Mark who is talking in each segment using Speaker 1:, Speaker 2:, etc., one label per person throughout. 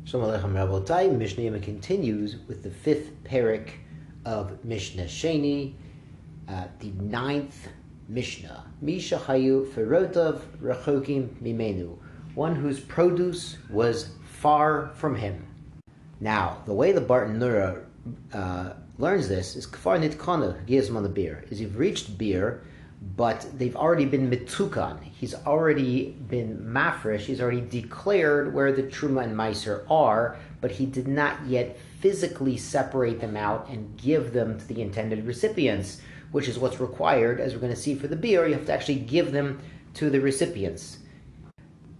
Speaker 1: Shalom Aleichem Rabotai. Mishnah Yomi continues with the fifth parak of Mishnah Sheni, the ninth Mishnah. Misha Hayu Ferotov Rachokim Mimenu, one whose produce was far from him. Now, the way the Bartan Nura learns this is Kfar Nitkana gives him on the beer. Is you've reached beer, but they've already been mitukan. He's already been mafresh. He's already declared where the truma and Maaser are, but he did not yet physically separate them out and give them to the intended recipients, which is what's required, as we're going to see for the beer. You have to actually give them to the recipients.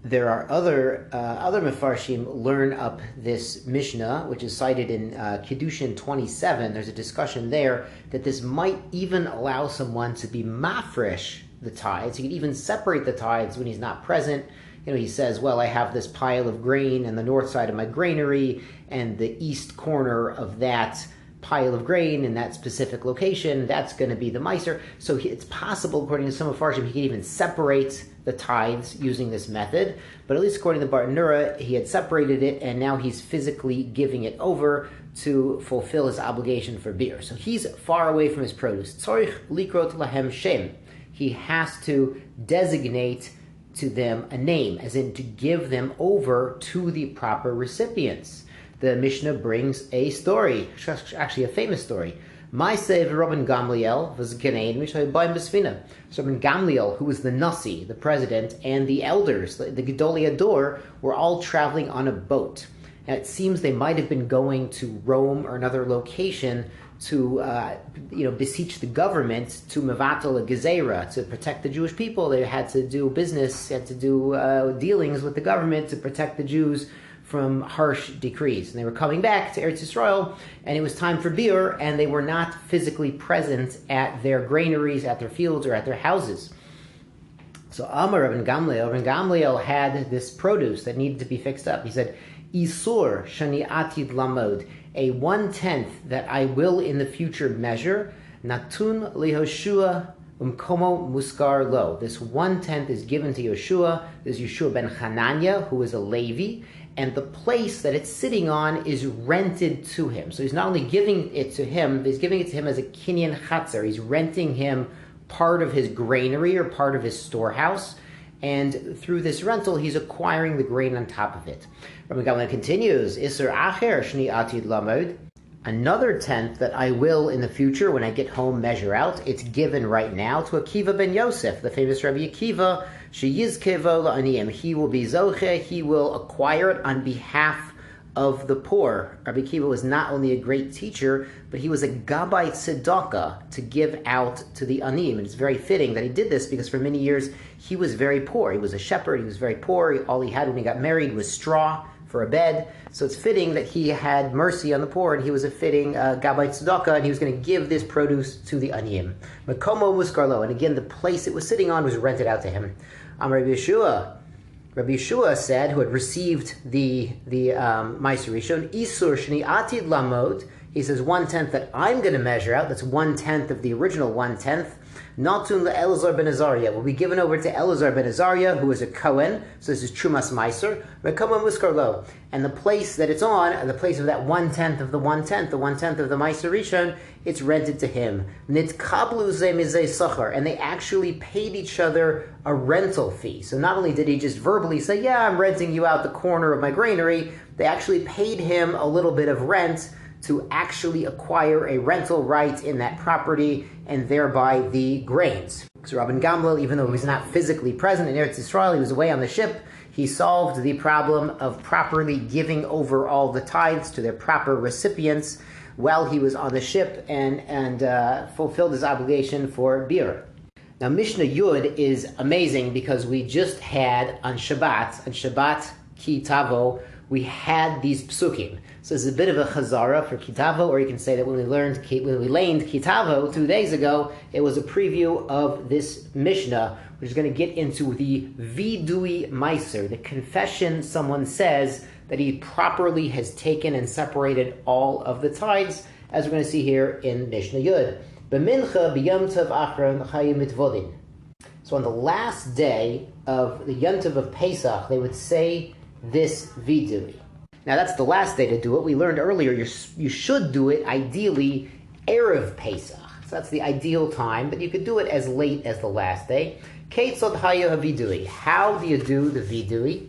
Speaker 1: There are other Mefarshim learn up this Mishnah, which is cited in Kiddushin 27. There's a discussion there that this might even allow someone to be mafresh the tithes. He could even separate the tithes when he's not present. You know, he says, well, I have this pile of grain on the north side of my granary, and the east corner of that pile of grain in that specific location, that's going to be the Maaser. So it's possible, according to some of Farshim, he could even separate the tithes using this method. But at least according to Bartan Nura, he had separated it, and now he's physically giving it over to fulfill his obligation for beer. So he's far away from his produce. Tzorich likrot lahem shem. He has to designate to them a name, as in to give them over to the proper recipients. The Mishnah brings a story, actually a famous story. Maaser Rabban Gamliel was Ganein Mishay Baim Besfina. So Rabban Gamliel, who was the Nasi, the president, and the elders, the Gedolei Ador, were all traveling on a boat. And it seems they might have been going to Rome or another location to beseech the government to mevatel a gezerah, to protect the Jewish people. They had to do business, had to do dealings with the government to protect the Jews from harsh decrees. And they were coming back to Eretz Yisrael, and it was time for beer, and they were not physically present at their granaries, at their fields, or at their houses. So Amar Rabban Gamliel had this produce that needed to be fixed up. He said, Isur Sheni Atid Lamod, a 1/10 that I will in the future measure, Natun Lehoshua Umkomo Muskar Lo. This 1/10 is given to Yeshua. This is Yeshua ben Hanania, who is a Levi, and the place that it's sitting on is rented to him. So he's not only giving it to him, he's giving it to him as a kinyan chatzar. He's renting him part of his granary or part of his storehouse, and through this rental, he's acquiring the grain on top of it. Rabbi Gamliel continues, Isur acher shni atid lamod, another 10th that I will in the future, when I get home, measure out. It's given right now to Akiva ben Yosef, the famous Rabbi Akiva. Sheyizkevo la'aniyim. He will be zoche. He will acquire it on behalf of the poor. Rabbi Akiva was not only a great teacher, but he was a gabbai tzedakah to give out to the aniyim. And it's very fitting that he did this because for many years he was very poor. He was a shepherd. He was very poor. All he had when he got married was straw for a bed. So it's fitting that he had mercy on the poor, and he was a fitting gabbai tzedakah, and he was going to give this produce to the aniyim. Makomo muskarlo, and again, the place it was sitting on was rented out to him. Rabbi Yeshua said, who had received the Maaser Rishon, Isur Shni Atid Lamod, he says 1/10 that I'm going to measure out, that's 1/10 of the original 1/10, Natun le'Elazar ben Azariah, will be given over to Elazar ben Azariah, who is a Kohen, so this is Trumas Maaser, Rekama Muskarlo, and the place that it's on, and the place of that 1/10 of the 1/10, the 1/10 of the Maaser Rishon, it's rented to him. Nitkablu ze mizeh sachar, and they actually paid each other a rental fee. So not only did he just verbally say, yeah, I'm renting you out the corner of my granary, they actually paid him a little bit of rent to actually acquire a rental right in that property and thereby the grains. So Rabban Gamliel, even though he was not physically present in Eretz Yisrael, he was away on the ship, he solved the problem of properly giving over all the tithes to their proper recipients while he was on the ship and fulfilled his obligation for beer. Now Mishnah Yud is amazing because we just had on Shabbat, Ki Tavo, we had these psukim. So it's a bit of a chazara for Ki Tavo, or you can say that when we learned Ki Tavo 2 days ago, it was a preview of this Mishnah, which is going to get into the Vidui Maasrot, the confession someone says that he properly has taken and separated all of the tithes, as we're going to see here in Mishnah Yud. B'mincha b'yom tov achron chayim mitvodin. So on the last day of the Yom Tov of Pesach, they would say this Vidui. Now that's the last day to do it. We learned earlier you should do it ideally Erev Pesach. So that's the ideal time, but you could do it as late as the last day. Keitzad haya havidui. How do you do the vidui?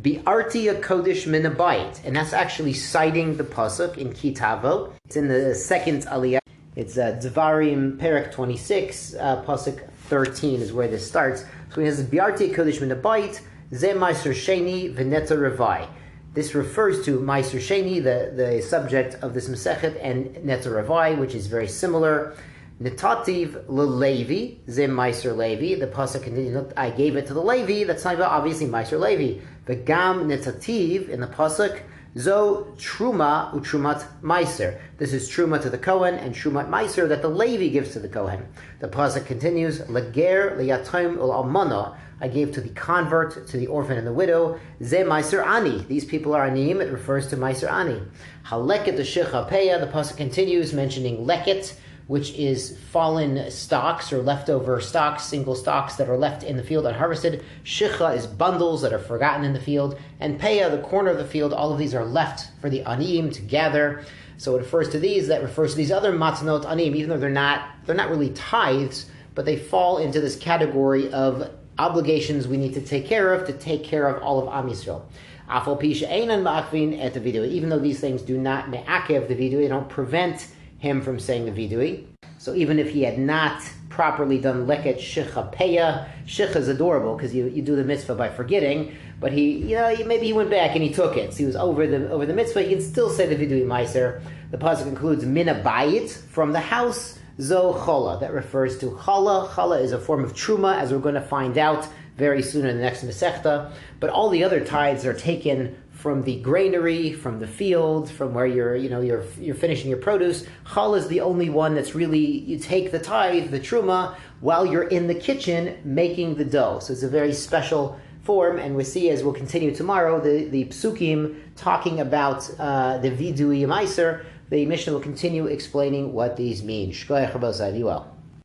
Speaker 1: Bi'arti kodesh min habayit. And that's actually citing the pasuk in Ki Tavo. It's in the second aliyah. It's Dvarim Perek 26, pasuk 13 is where this starts. So he has Bi'arti kodesh min habayit, ze Maaser Sheni v'neta revai. This refers to Maaser Sheni, the subject of this Masechet, and Neta Ravai, which is very similar. Netativ leLevi, Zim Maaser Levi. The pasuk continues, I gave it to the Levi. That's not obviously Maaser Levi. The Gam Netativ in the pasuk, Zo Truma uTrumat Maaser. This is Truma to the Kohen and Trumat Maaser that the Levi gives to the Kohen. The pasuk continues, Leger leYatim ul'almana. I gave to the convert, to the orphan and the widow. Ze Maaser Ani. These people are Aniyim. It refers to Maaser Ani. Haleket Shecha Peya. The pasuk continues mentioning leket, which is fallen stalks or leftover stalks, single stalks that are left in the field unharvested. Shecha is bundles that are forgotten in the field. And Peya, the corner of the field, all of these are left for the Aniyim to gather. So it refers to these. That refers to these other matnot Aniyim, even though they're not really tithes, but they fall into this category of obligations we need to take care of all of Am Yisrael. Even though these things do not me'akev the vidui, they don't prevent him from saying the vidui. So even if he had not properly done leket shecha peya, shecha is adorable because you do the mitzvah by forgetting, but maybe he went back and he took it. So he was over the mitzvah. He can still say the vidui maaser. The pasuk includes min habayit, from the house. Zo chola, that refers to chala. Chala is a form of truma, as we're going to find out very soon in the next Masechta. But all the other tithes are taken from the granary, from the field, from where you're finishing your produce. Chala is the only one that's really, you take the tithe, the truma, while you're in the kitchen making the dough. So it's a very special form, and we see, as we'll continue tomorrow, the psukim talking about the Vidui Maasrot. The Mishnah will continue explaining what these mean. Shkoyach Rabosai, be well.